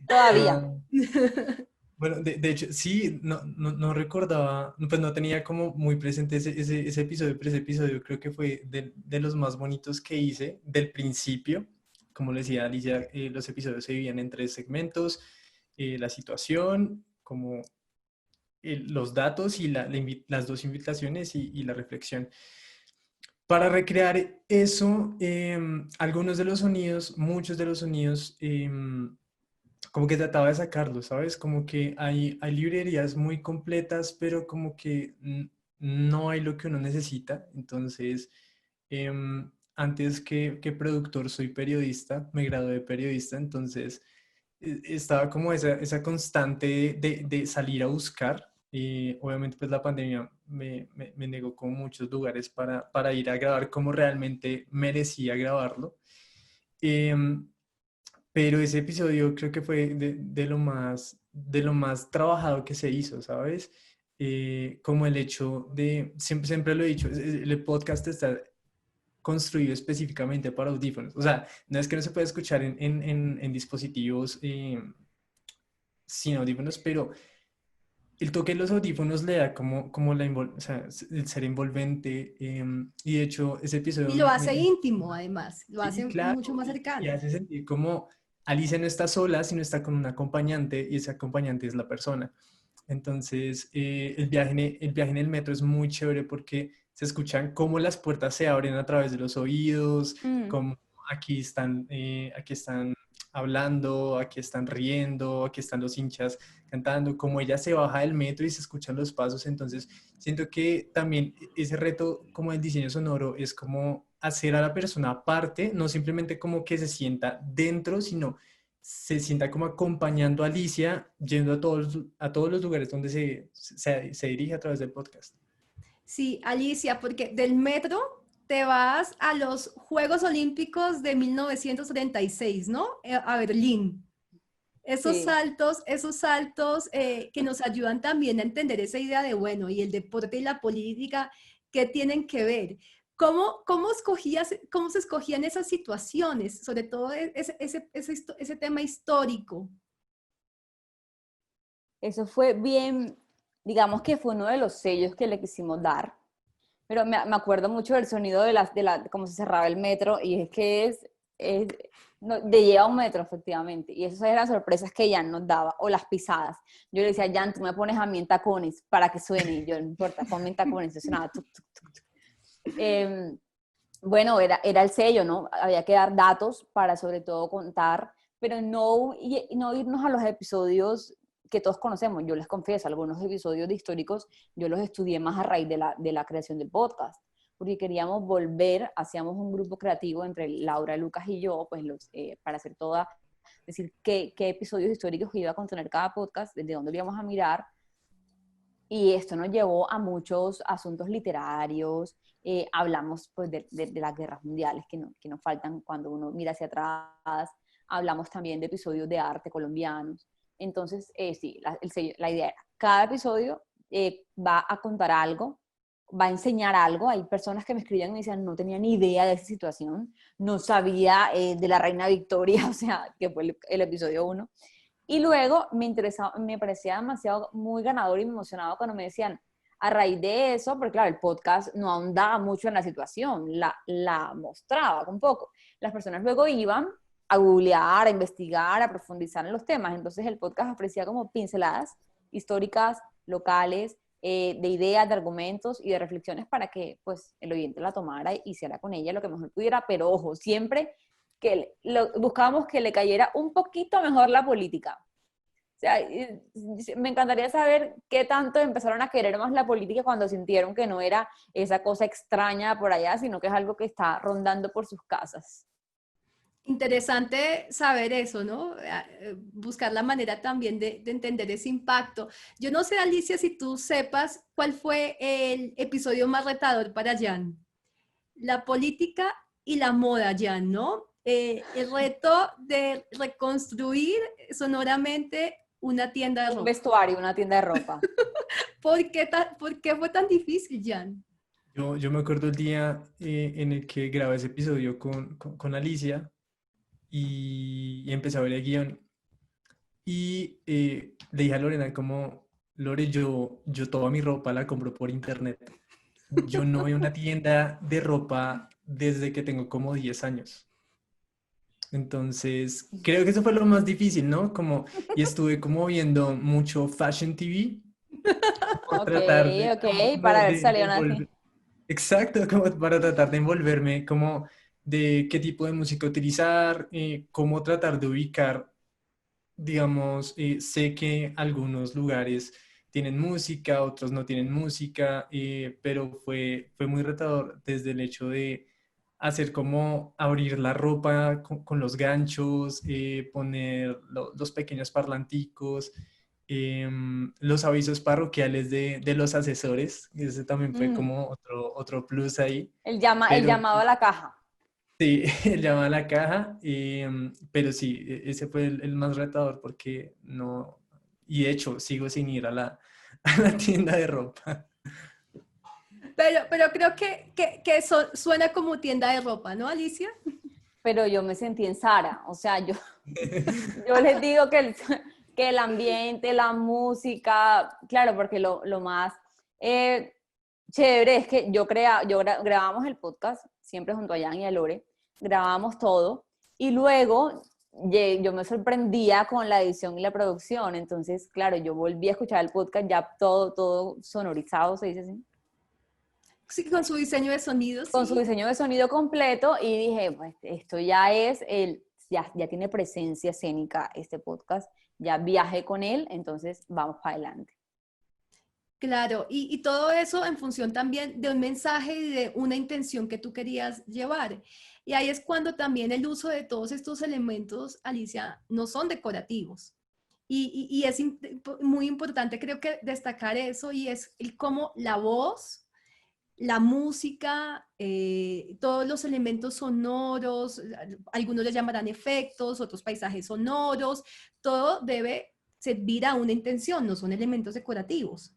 todavía. Ah, bueno, de hecho, sí, no recordaba, pues no tenía como muy presente ese episodio, pero ese episodio creo que fue de los más bonitos que hice del principio. Como le decía Alicia, los episodios se dividían en 3 segmentos, la situación, como los datos y las 2 invitaciones y la reflexión. Para recrear eso, algunos de los sonidos, muchos de los sonidos, como que trataba de sacarlos, ¿sabes? Como que hay librerías muy completas, pero como que no hay lo que uno necesita. Entonces, antes que productor, soy periodista, me gradué de periodista, entonces estaba como esa constante de salir a buscar. Y obviamente pues la pandemia me negó como muchos lugares para ir a grabar como realmente merecía grabarlo. Em, pero ese episodio creo que fue de lo más trabajado que se hizo, ¿sabes? Como el hecho de, siempre lo he dicho, el podcast está construido específicamente para audífonos. O sea, no es que no se pueda escuchar en dispositivos sin audífonos, pero el toque de los audífonos le da como o sea, el ser envolvente. Y de hecho, ese episodio Y lo hace íntimo, además, lo sí, hace claro, mucho más y cercano. hace sentir como Alicia no está sola, sino está con un acompañante y ese acompañante es la persona. Entonces, el viaje en el metro es muy chévere porque se escuchan cómo las puertas se abren a través de los oídos, Mm. cómo aquí están hablando, aquí están riendo, aquí están los hinchas cantando, cómo ella se baja del metro y se escuchan los pasos. Entonces, siento que también ese reto como el diseño sonoro es como hacer a la persona parte, no simplemente como que se sienta dentro, sino se sienta como acompañando a Alicia, yendo a todos los lugares donde se dirige a través del podcast. Sí, Alicia, porque del metro te vas a los Juegos Olímpicos de 1936, ¿no? A Berlín. Sí. Esos saltos que nos ayudan también a entender esa idea de, bueno, y el deporte y la política, ¿qué tienen que ver? ¿Cómo se escogían esas situaciones? Sobre todo ese tema histórico. Eso fue bien, digamos que fue uno de los sellos que le quisimos dar, pero me acuerdo mucho del sonido cómo se cerraba el metro, y es que no, de lleva un metro efectivamente, y esas eran sorpresas que Jan nos daba, o las pisadas. Yo le decía, Jan, tú me pones a mí en tacones para que suene, y yo, no importa, ponme en tacones, eso sonaba tuc, tuc, tuc, tuc. Bueno, era el sello, ¿no? Había que dar datos para sobre todo contar, pero no irnos a los episodios que todos conocemos. Yo les confieso, algunos episodios de históricos yo los estudié más a raíz de la creación del podcast, porque queríamos volver, hacíamos un grupo creativo entre Laura, Lucas y yo, pues para hacer decir qué episodios históricos iba a contener cada podcast, desde dónde lo íbamos a mirar, y esto nos llevó a muchos asuntos literarios. Hablamos pues de las guerras mundiales que nos faltan cuando uno mira hacia atrás. Hablamos también de episodios de arte colombianos. Entonces, sí, la idea era, cada episodio va a contar algo, va a enseñar algo. Hay personas que me escribían y me decían, no tenía ni idea de esa situación, no sabía de la reina Victoria, o sea, que fue el episodio 1. Y luego me parecía demasiado muy ganador y me emocionaba cuando me decían, a raíz de eso, porque claro, el podcast no ahondaba mucho en la situación, la mostraba un poco. Las personas luego iban a googlear, a investigar, a profundizar en los temas. Entonces el podcast ofrecía como pinceladas históricas, locales, de ideas, de argumentos y de reflexiones para que pues el oyente la tomara y hiciera con ella lo que mejor pudiera, pero ojo, siempre buscábamos que le cayera un poquito mejor la política. O sea, me encantaría saber qué tanto empezaron a querer más la política cuando sintieron que no era esa cosa extraña por allá, sino que es algo que está rondando por sus casas. Interesante saber eso, ¿no? Buscar la manera también de entender ese impacto. Yo no sé, Alicia, si tú sepas cuál fue el episodio más retador para Jan. La política y la moda, Jan, ¿no? El reto de reconstruir sonoramente una tienda de Un ropa. vestuario, una tienda de ropa. ¿Por qué fue tan difícil, Jan? Yo me acuerdo el día en el que grabé ese episodio con Alicia y empecé a ver el guión. Y le dije a Lorena como, Lore, yo toda mi ropa la compro por internet. Yo no voy a una tienda de ropa desde que tengo como 10 años. Entonces, creo que eso fue lo más difícil, ¿no? Y estuve como viendo mucho Fashion TV, como Ok, tratar ok, para ver si salieron así. Exacto, como para tratar de envolverme, como de qué tipo de música utilizar, cómo tratar de ubicar, digamos, sé que algunos lugares tienen música, otros no tienen música, pero fue muy retador desde el hecho de hacer como abrir la ropa con los ganchos, poner los pequeños parlanticos, los avisos parroquiales de los asesores, ese también fue Mm, como otro plus ahí, el pero llamado a la caja. sí, el llamado a la caja, pero sí, ese fue el más retador porque no, y de hecho sigo sin ir a a la tienda de ropa. Pero creo que eso suena como tienda de ropa, ¿no, Alicia? Pero yo me sentí en Sara, o sea, yo les digo que que el ambiente, la música, claro, porque lo más eh, chévere es que grabamos el podcast, siempre junto a Jan y a Lore, grabamos todo, y luego yo me sorprendía con la edición y la producción, entonces, claro, yo volví a escuchar el podcast ya todo sonorizado, se dice así, Sí, con su diseño de sonido, con su sí. diseño de sonido completo y dije, pues esto ya es ya tiene presencia escénica este podcast, ya viajé con él, entonces vamos para adelante. Claro, y todo eso en función también de un mensaje y de una intención que tú querías llevar. Y ahí es cuando también el uso de todos estos elementos, Alicia, no son decorativos. Y es muy importante, creo que destacar eso y es el cómo la voz, la música, todos los elementos sonoros, algunos les llamarán efectos, otros paisajes sonoros, todo debe servir a una intención, no son elementos decorativos.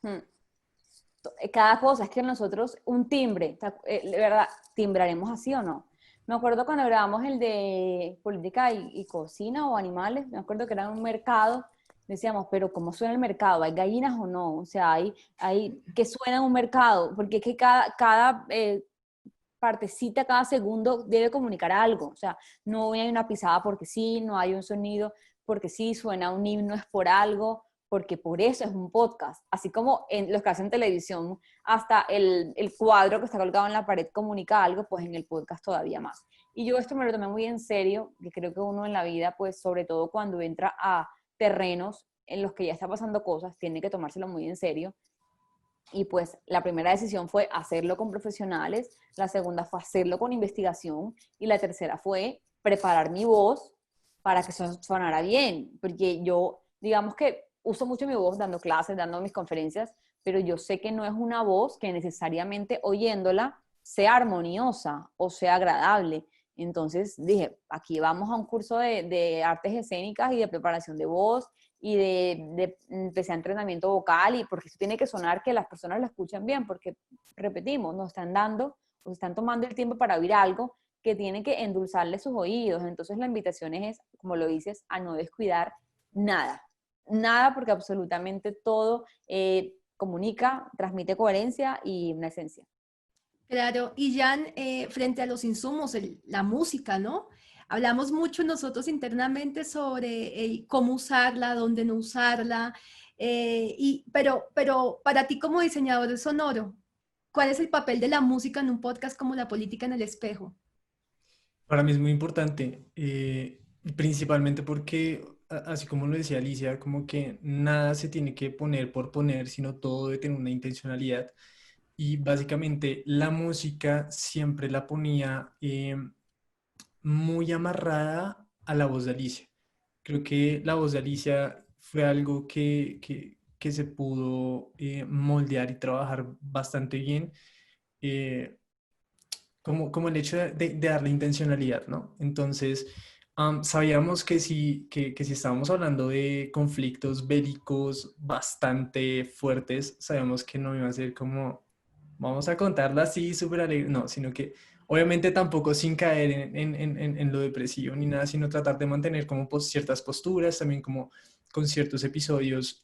Hmm. Cada cosa, es que nosotros, un timbre, de verdad, ¿timbraremos así o no? Me acuerdo cuando grabamos el de política y cocina o animales, me acuerdo que era en un mercado, decíamos, pero ¿cómo suena el mercado? ¿Hay gallinas o no? O sea, ¿qué suena en un mercado? Porque es que cada partecita, cada segundo debe comunicar algo. O sea, no hay una pisada porque sí, no hay un sonido porque sí, suena un himno es por algo, porque por eso es un podcast. Así como en los que hacen televisión, hasta el cuadro que está colgado en la pared comunica algo, pues en el podcast todavía más. Y yo esto me lo tomé muy en serio, que creo que uno en la vida, pues sobre todo cuando entra a terrenos en los que ya está pasando cosas, tiene que tomárselo muy en serio. Y pues la primera decisión fue hacerlo con profesionales, la segunda fue hacerlo con investigación y la tercera fue preparar mi voz para que sonara bien, porque yo, digamos que uso mucho mi voz dando clases, dando mis conferencias, pero yo sé que no es una voz que necesariamente oyéndola sea armoniosa o sea agradable. Entonces dije, aquí vamos a un curso de artes escénicas y de preparación de voz y de empecé a entrenamiento vocal y porque eso tiene que sonar que las personas lo escuchen bien, porque repetimos, nos están dando, nos están tomando el tiempo para oír algo que tiene que endulzarle sus oídos. Entonces la invitación es, como lo dices, a no descuidar nada, nada porque absolutamente todo comunica, transmite coherencia y una esencia. Claro, y Jan, frente a los insumos, la música, ¿no? Hablamos mucho nosotros internamente sobre cómo usarla, dónde no usarla, pero para ti como diseñador de sonoro, ¿cuál es el papel de la música en un podcast como La Política en el Espejo? Para mí es muy importante, principalmente porque, así como lo decía Alicia, como que nada se tiene que poner por poner, sino todo debe tener una intencionalidad. Y básicamente la música siempre la ponía muy amarrada a la voz de Alicia. Creo que la voz de Alicia fue algo que se pudo moldear y trabajar bastante bien. eh, como el hecho de darle intencionalidad, ¿no? Entonces, sabíamos que si estábamos hablando de conflictos bélicos bastante fuertes, sabíamos que no iba a ser como, vamos a contarlo así, súper alegre, no, sino que obviamente tampoco sin caer en lo depresivo ni nada, sino tratar de mantener como ciertas posturas, también como con ciertos episodios.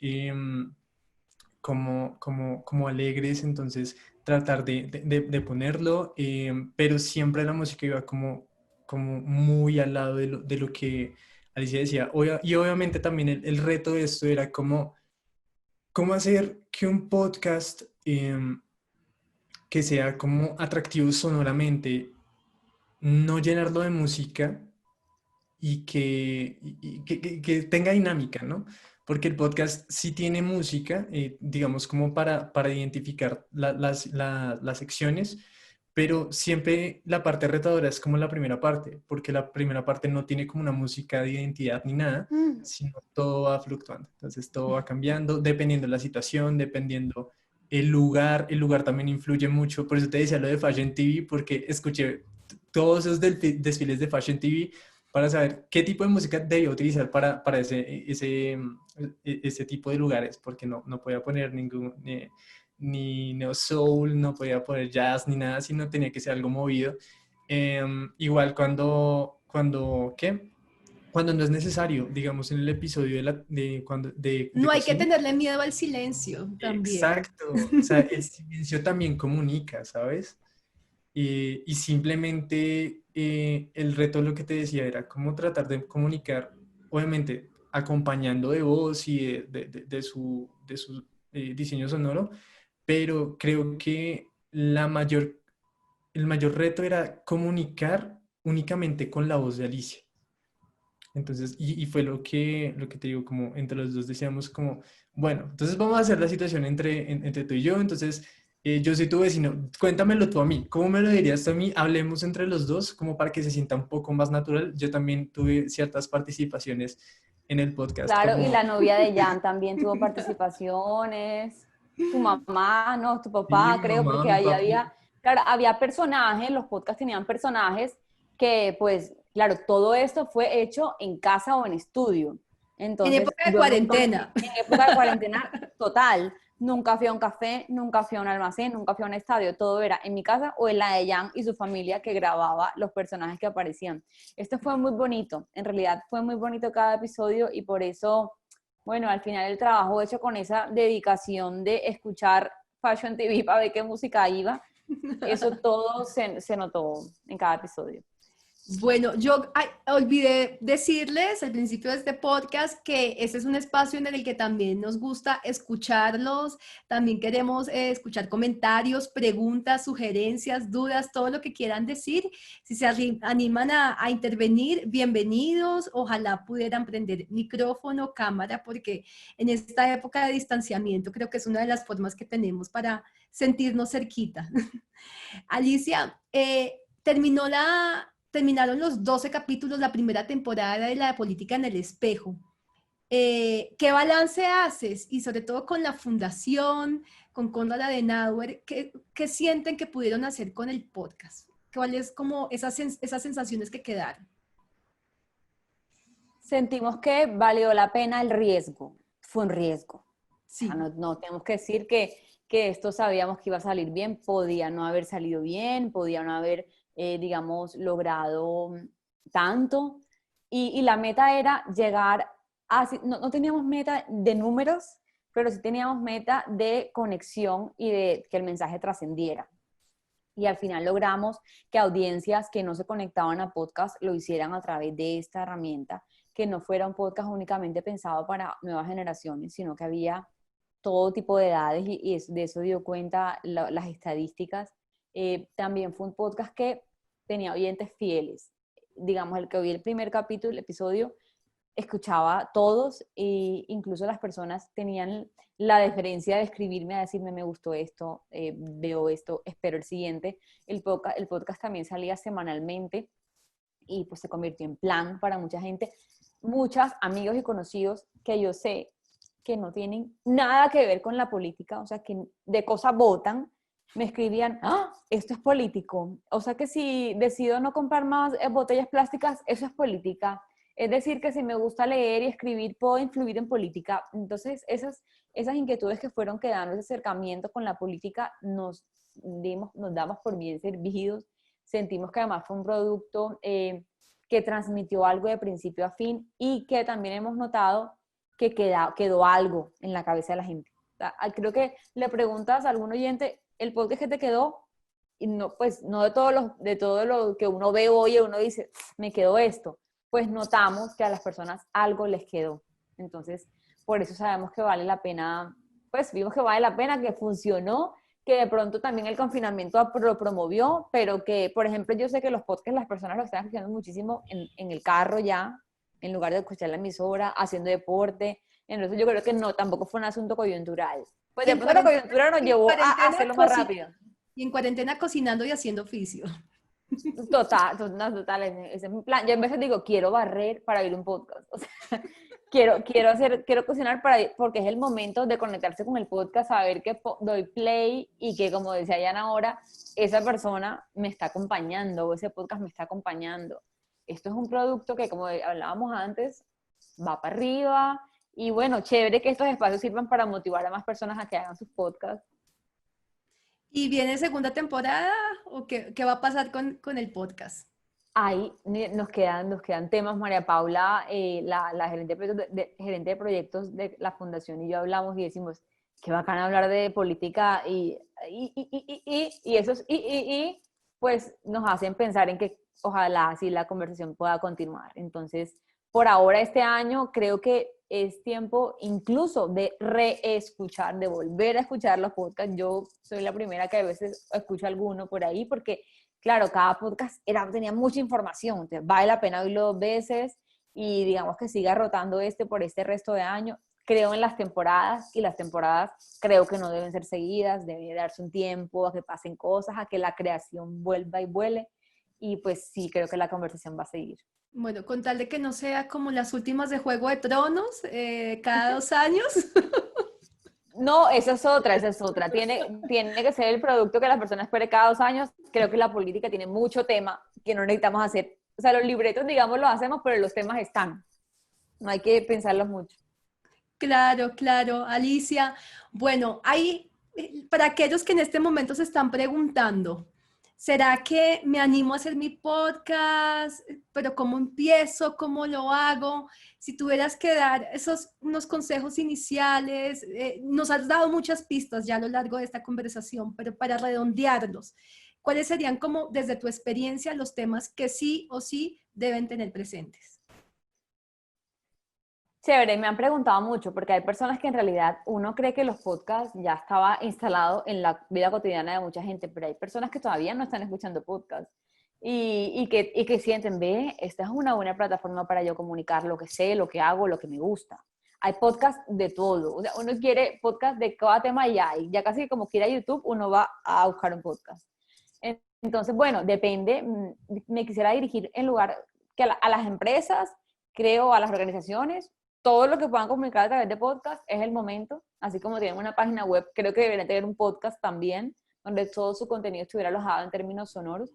Como alegres, entonces tratar de ponerlo, pero siempre la música iba como muy al lado de lo que Alicia decía. Y obviamente también el reto de esto era cómo hacer que un podcast que sea como atractivo sonoramente, no llenarlo de música y que tenga dinámica, ¿no? Porque el podcast sí tiene música, digamos, como para identificar las secciones, pero siempre la parte retadora es como la primera parte, porque la primera parte no tiene como una música de identidad ni nada, Mm. sino todo va fluctuando. Entonces todo va cambiando dependiendo la situación, dependiendo el lugar también influye mucho. Por eso te decía lo de Fashion TV, porque escuché todos esos desfiles de Fashion TV para saber qué tipo de música debía utilizar para ese tipo de lugares, porque no podía poner ni neo soul, no podía poner jazz ni nada, sino tenía que ser algo movido. Igual ¿qué? Cuando no es necesario, digamos en el episodio de No hay que cocina. tenerle miedo al silencio también. Exacto, o sea, el silencio también comunica, ¿sabes? Y simplemente el reto, lo que te decía, era cómo tratar de comunicar, obviamente acompañando de voz y de su diseño sonoro, pero creo que el mayor reto era comunicar únicamente con la voz de Alicia. Entonces, y fue lo que te digo, como entre los dos decíamos como, bueno, entonces vamos a hacer la situación entre tú y yo, entonces yo soy tu vecino, cuéntamelo tú a mí, ¿cómo me lo dirías tú a mí? Hablemos entre los dos, como para que se sienta un poco más natural. Yo también tuve ciertas participaciones en el podcast, Claro, y como, la novia de Jan también tuvo participaciones, tu mamá, no, tu sí, papá, mi creo, mamá, porque mi ahí papi, había, claro, había personajes, los podcasts tenían personajes que, pues, claro, todo esto fue hecho en casa o en estudio. En Entonces, época de yo nunca, cuarentena. en época de cuarentena total, nunca fui a un café, nunca fui a un almacén, nunca fui a un estadio, todo era en mi casa o en la de Jan y su familia que grababa los personajes que aparecían. Esto fue muy bonito, en realidad fue muy bonito cada episodio y por eso, bueno, al final el trabajo hecho con esa dedicación de escuchar Fashion TV para ver qué música iba, eso todo se notó en cada episodio. Bueno, yo olvidé decirles al principio de este podcast que este es un espacio en el que también nos gusta escucharlos, también queremos escuchar comentarios, preguntas, sugerencias, dudas, todo lo que quieran decir. Si se animan a intervenir, bienvenidos. Ojalá pudieran prender micrófono, cámara, porque en esta época de distanciamiento creo que es una de las formas que tenemos para sentirnos cerquita. Alicia, terminaron los 12 capítulos, la primera temporada de la política en el espejo. ¿Qué balance haces? Y sobre todo con la fundación, con Konrad Adenauer, ¿qué sienten que pudieron hacer con el podcast? ¿Cuáles como esas sensaciones que quedaron? Sentimos que valió la pena el riesgo, fue un riesgo. O sea, Sí. no tenemos que decir que esto sabíamos que iba a salir bien, podía no haber salido bien, podía no haber, digamos, logrado tanto. Y la meta era llegar a, no teníamos meta de números, pero sí teníamos meta de conexión y de que el mensaje trascendiera. Y al final logramos que audiencias que no se conectaban a podcast lo hicieran a través de esta herramienta, que no fuera un podcast únicamente pensado para nuevas generaciones, sino que había todo tipo de edades y de eso dio cuenta las estadísticas. También fue un podcast que tenía oyentes fieles. Digamos, el que oí el primer capítulo, el episodio, escuchaba todos e incluso las personas tenían la deferencia de escribirme a decirme me gustó esto, veo esto, espero el siguiente. El podcast también salía semanalmente y pues se convirtió en plan para mucha gente. Muchos amigos y conocidos que yo sé que no tienen nada que ver con la política, o sea, que de cosas votan, me escribían, ¡ah! Esto es político. O sea que si decido no comprar más botellas plásticas, eso es política. Es decir, que si me gusta leer y escribir, puedo influir en política. Entonces, esas inquietudes que fueron quedando, ese acercamiento con la política, nos damos por bien servidos. Sentimos que además fue un producto que transmitió algo de principio a fin y que también hemos notado que quedó algo en la cabeza de la gente. O sea, creo que le preguntas a algún oyente, ¿el podcast que te quedó? Y no, pues no de todo lo que uno ve hoy, uno dice, me quedó esto. Pues notamos que a las personas algo les quedó. Entonces, por eso sabemos que vale la pena, pues vimos que vale la pena, que funcionó, que de pronto también el confinamiento lo promovió, pero que, por ejemplo, yo sé que los podcasts las personas lo están escuchando muchísimo en el carro ya, en lugar de escuchar la emisora, haciendo deporte. Entonces yo creo que no, tampoco fue un asunto coyuntural. Pues Y de pronto la coyuntura nos llevó a hacerlo más rápido. Y en cuarentena cocinando y haciendo oficio. Total, no, total, ese es mi plan. Yo a veces digo, quiero barrer para ir a un podcast. O sea, quiero cocinar porque es el momento de conectarse con el podcast, saber que doy play y que, como decía Yana ahora, esa persona me está acompañando o ese podcast me está acompañando. Esto es un producto que, como hablábamos antes, va para arriba y bueno, chévere que estos espacios sirvan para motivar a más personas a que hagan sus podcasts. ¿Y viene segunda temporada o qué va a pasar con el podcast? Ahí nos quedan temas. María Paula, la gerente de proyectos de la fundación y yo hablamos y decimos, qué bacán hablar de política y esos pues nos hacen pensar en que ojalá así la conversación pueda continuar. Entonces, por ahora este año creo que es tiempo incluso de reescuchar, de volver a escuchar los podcasts. Yo soy la primera que a veces escucho alguno por ahí porque claro, cada podcast tenía mucha información, entonces vale la pena oírlo 2 veces y digamos que siga rotando por este resto de año. Creo en las temporadas y las temporadas creo que no deben ser seguidas, debe darse un tiempo a que pasen cosas, a que la creación vuelva y vuele y pues sí, creo que la conversación va a seguir. Bueno, con tal de que no sea como las últimas de Juego de Tronos, cada 2 años. No, esa es otra. Tiene que ser el producto que la persona espere cada 2 años. Creo que la política tiene mucho tema que no necesitamos hacer. O sea, los libretos, digamos, los hacemos, pero los temas están. No hay que pensarlos mucho. Claro, claro, Alicia. Bueno, para aquellos que en este momento se están preguntando, ¿será que me animo a hacer mi podcast? ¿Pero cómo empiezo? ¿Cómo lo hago? Si tuvieras que dar unos consejos iniciales, nos has dado muchas pistas ya a lo largo de esta conversación, pero para redondearlos, ¿cuáles serían como desde tu experiencia los temas que sí o sí deben tener presentes? Chévere, me han preguntado mucho porque hay personas que en realidad uno cree que los podcasts ya estaba instalado en la vida cotidiana de mucha gente, pero hay personas que todavía no están escuchando podcasts y que sienten, ve, esta es una buena plataforma para yo comunicar lo que sé, lo que hago, lo que me gusta. Hay podcasts de todo, o sea, uno quiere podcast de cada tema y ya casi como quiera YouTube, uno va a buscar un podcast. Entonces, bueno, depende, me quisiera dirigir en lugar que a las empresas, creo, a las organizaciones, todo lo que puedan comunicar a través de podcast es el momento, así como tienen una página web, creo que deberían tener un podcast también, donde todo su contenido estuviera alojado en términos sonoros,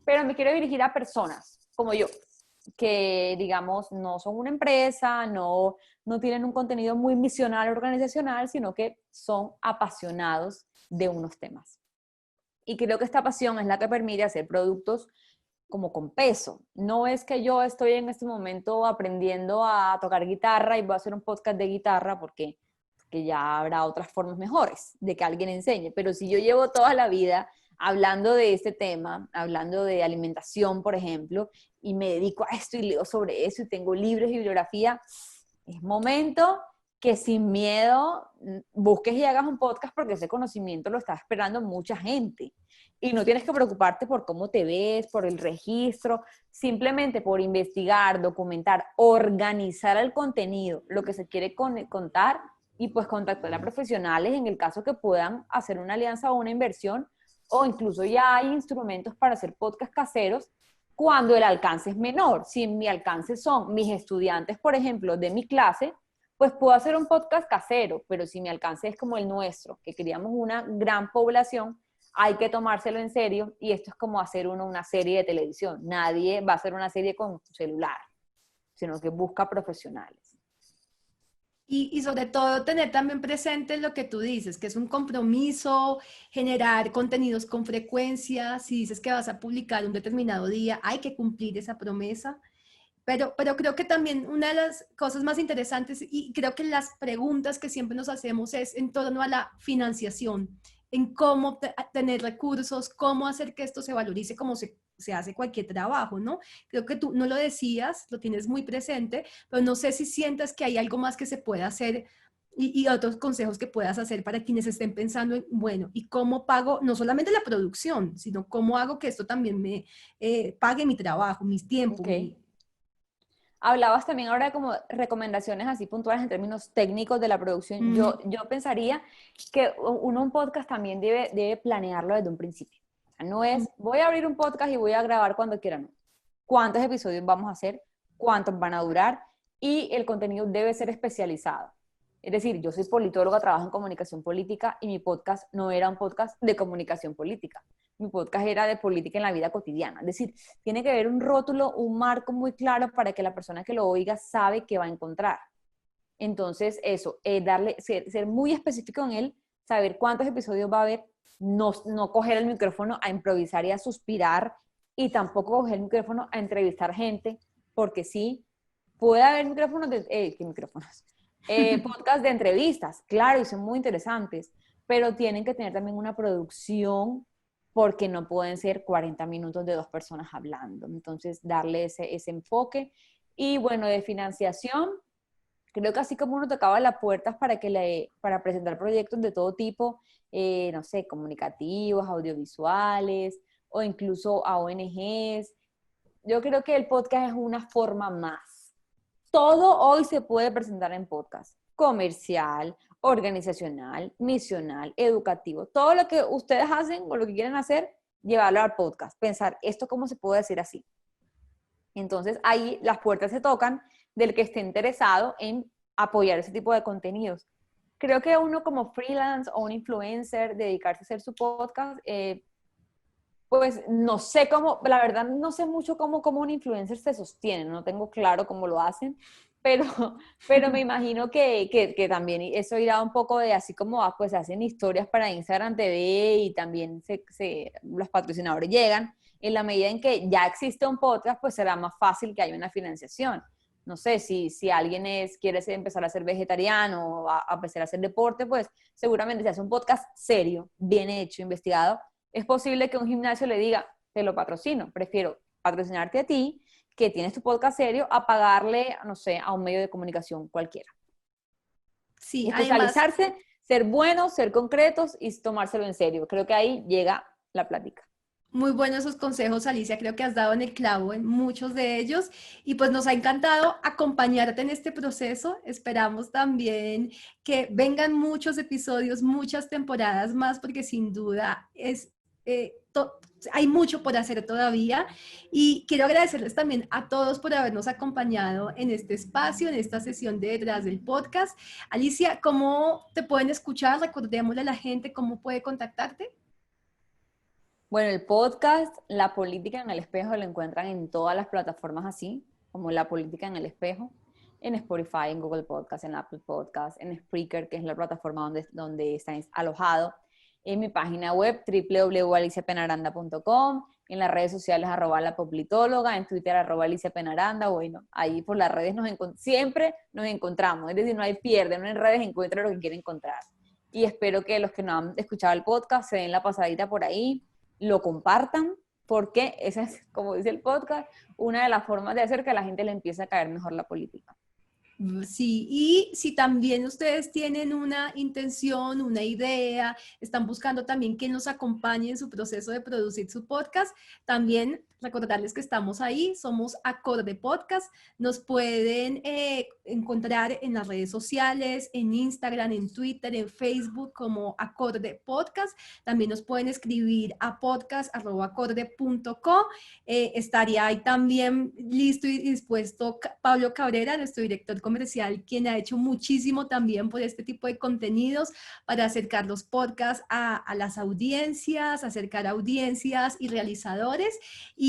pero me quiero dirigir a personas como yo, que digamos no son una empresa, no tienen un contenido muy misional organizacional, sino que son apasionados de unos temas. Y creo que esta pasión es la que permite hacer productos como con peso. No es que yo estoy en este momento aprendiendo a tocar guitarra y voy a hacer un podcast de guitarra porque ya habrá otras formas mejores de que alguien enseñe, pero si yo llevo toda la vida hablando de este tema, hablando de alimentación, por ejemplo, y me dedico a esto y leo sobre eso y tengo libros y bibliografía, es momento que sin miedo busques y hagas un podcast porque ese conocimiento lo está esperando mucha gente. Y no tienes que preocuparte por cómo te ves, por el registro, simplemente por investigar, documentar, organizar el contenido, lo que se quiere contar y pues contactar a profesionales en el caso que puedan hacer una alianza o una inversión o incluso ya hay instrumentos para hacer podcast caseros cuando el alcance es menor. Si mi alcance son mis estudiantes, por ejemplo, de mi clase, pues puedo hacer un podcast casero, pero si mi alcance es como el nuestro, que queríamos una gran población, hay que tomárselo en serio y esto es como hacer una serie de televisión. Nadie va a hacer una serie con su celular, sino que busca profesionales. Y sobre todo tener también presente lo que tú dices, que es un compromiso, generar contenidos con frecuencia. Si dices que vas a publicar un determinado día, hay que cumplir esa promesa. Pero creo que también una de las cosas más interesantes y creo que las preguntas que siempre nos hacemos es en torno a la financiación, en cómo tener recursos, cómo hacer que esto se valorice como se hace cualquier trabajo, ¿no? Creo que tú no lo decías, lo tienes muy presente, pero no sé si sientas que hay algo más que se puede hacer y otros consejos que puedas hacer para quienes estén pensando en, bueno, ¿y cómo pago no solamente la producción, sino cómo hago que esto también me pague mi trabajo, mis tiempos? Ok. Hablabas también ahora de como recomendaciones así puntuales en términos técnicos de la producción. Yo pensaría que uno un podcast también debe planearlo desde un principio. O sea, no es, voy a abrir un podcast y voy a grabar cuando quiera, no. ¿Cuántos episodios vamos a hacer? ¿Cuántos van a durar? Y el contenido debe ser especializado. Es decir, yo soy politóloga, trabajo en comunicación política y mi podcast no era un podcast de comunicación política. Mi podcast era de política en la vida cotidiana. Es decir, tiene que haber un rótulo, un marco muy claro para que la persona que lo oiga sabe qué va a encontrar. Entonces, eso, ser muy específico en él, saber cuántos episodios va a haber, no coger el micrófono a improvisar y a suspirar, y tampoco coger el micrófono a entrevistar gente, porque sí, puede haber micrófonos ¿qué micrófonos? Podcast de entrevistas, claro, y son muy interesantes, pero tienen que tener también una producción porque no pueden ser 40 minutos de 2 personas hablando. Entonces, darle ese enfoque. Y bueno, de financiación, creo que así como uno tocaba las puertas para presentar proyectos de todo tipo, no sé, comunicativos, audiovisuales o incluso a ONGs, yo creo que el podcast es una forma más. Todo hoy se puede presentar en podcast. Comercial, organizacional, misional, educativo. Todo lo que ustedes hacen o lo que quieren hacer, llevarlo al podcast. Pensar, ¿esto cómo se puede decir así? Entonces, ahí las puertas se tocan del que esté interesado en apoyar ese tipo de contenidos. Creo que uno como freelance o un influencer, dedicarse a hacer su podcast, pues no sé cómo, la verdad no sé mucho cómo un influencer se sostiene, no tengo claro cómo lo hacen, pero, pero me imagino que también eso irá un poco de así como pues hacen historias para Instagram TV y también los patrocinadores llegan, en la medida en que ya existe un podcast, pues será más fácil que haya una financiación. No sé, si alguien quiere empezar a ser vegetariano o a empezar a hacer deporte, pues seguramente si hace un podcast serio, bien hecho, investigado, es posible que un gimnasio le diga, te lo patrocino, prefiero patrocinarte a ti, que tienes tu podcast serio, a pagarle, no sé, a un medio de comunicación cualquiera. Sí, además, Especializarse, ser buenos, ser concretos y tomárselo en serio. Creo que ahí llega la plática. muy buenos esos consejos, Alicia. Creo que has dado en el clavo en muchos de ellos y pues nos ha encantado acompañarte en este proceso. Esperamos también que vengan muchos episodios, muchas temporadas más, porque sin duda hay mucho por hacer todavía. Y quiero agradecerles también a todos por habernos acompañado en este espacio, en esta sesión de Detrás del Podcast. Alicia, ¿cómo te pueden escuchar? Recordémosle a la gente cómo puede contactarte. Bueno, el podcast La Política en el Espejo lo encuentran en todas las plataformas así, como La Política en el Espejo, en Spotify, en Google Podcast, en Apple Podcast, en Spreaker, que es la plataforma donde está alojado, en mi página web www.aliciapenaranda.com, en las redes sociales @lapolitóloga, en Twitter @aliciapenaranda. Bueno, ahí por las redes siempre nos encontramos, es decir, no hay pierde, no en redes encuentra lo que quiere encontrar. Y espero que los que no han escuchado el podcast se den la pasadita por ahí, lo compartan, porque esa es, como dice el podcast, una de las formas de hacer que a la gente le empiece a caer mejor la política. Sí, y si también ustedes tienen una intención, una idea, están buscando también que nos acompañe en su proceso de producir su podcast, también recordarles que estamos ahí, somos Acorde Podcast, nos pueden encontrar en las redes sociales, en Instagram, en Twitter, en Facebook como Acorde Podcast, también nos pueden escribir a podcast@acorde.co. Estaría ahí también listo y dispuesto Pablo Cabrera, nuestro director comercial, quien ha hecho muchísimo también por este tipo de contenidos para acercar los podcasts a las audiencias, acercar audiencias y realizadores.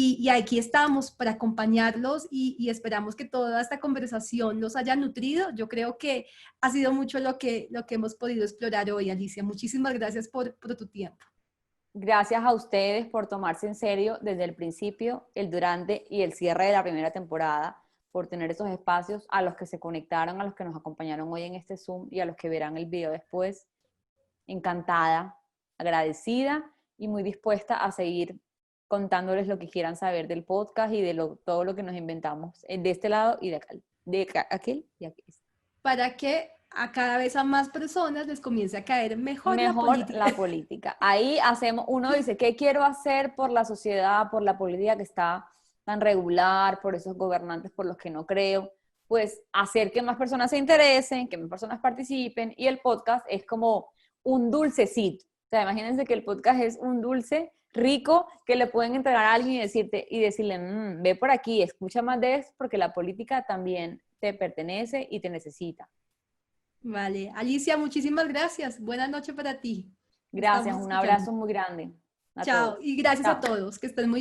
Y aquí estamos para acompañarlos y esperamos que toda esta conversación los haya nutrido. Yo creo que ha sido mucho lo que hemos podido explorar hoy, Alicia. Muchísimas gracias por tu tiempo. Gracias a ustedes por tomarse en serio desde el principio, el durante y el cierre de la primera temporada, por tener esos espacios, a los que se conectaron, a los que nos acompañaron hoy en este Zoom y a los que verán el video después. Encantada, agradecida y muy dispuesta a seguir contándoles lo que quieran saber del podcast y de todo lo que nos inventamos de este lado y de aquel y aquel. Para que a cada vez a más personas les comience a caer mejor la Mejor política. la política. Ahí uno dice, ¿qué quiero hacer por la sociedad, por la política que está tan regular, por esos gobernantes por los que no creo? Pues hacer que más personas se interesen, que más personas participen, y el podcast es como un dulcecito. O sea, imagínense que el podcast es un dulce rico que le pueden entregar a alguien y decirle, ve por aquí, escucha más de esto, porque la política también te pertenece y te necesita. Vale, Alicia, muchísimas gracias. Buenas noches para ti. Gracias, Estamos un escuchando. abrazo muy grande a Chao, todos. y gracias a Chao. todos, que estén muy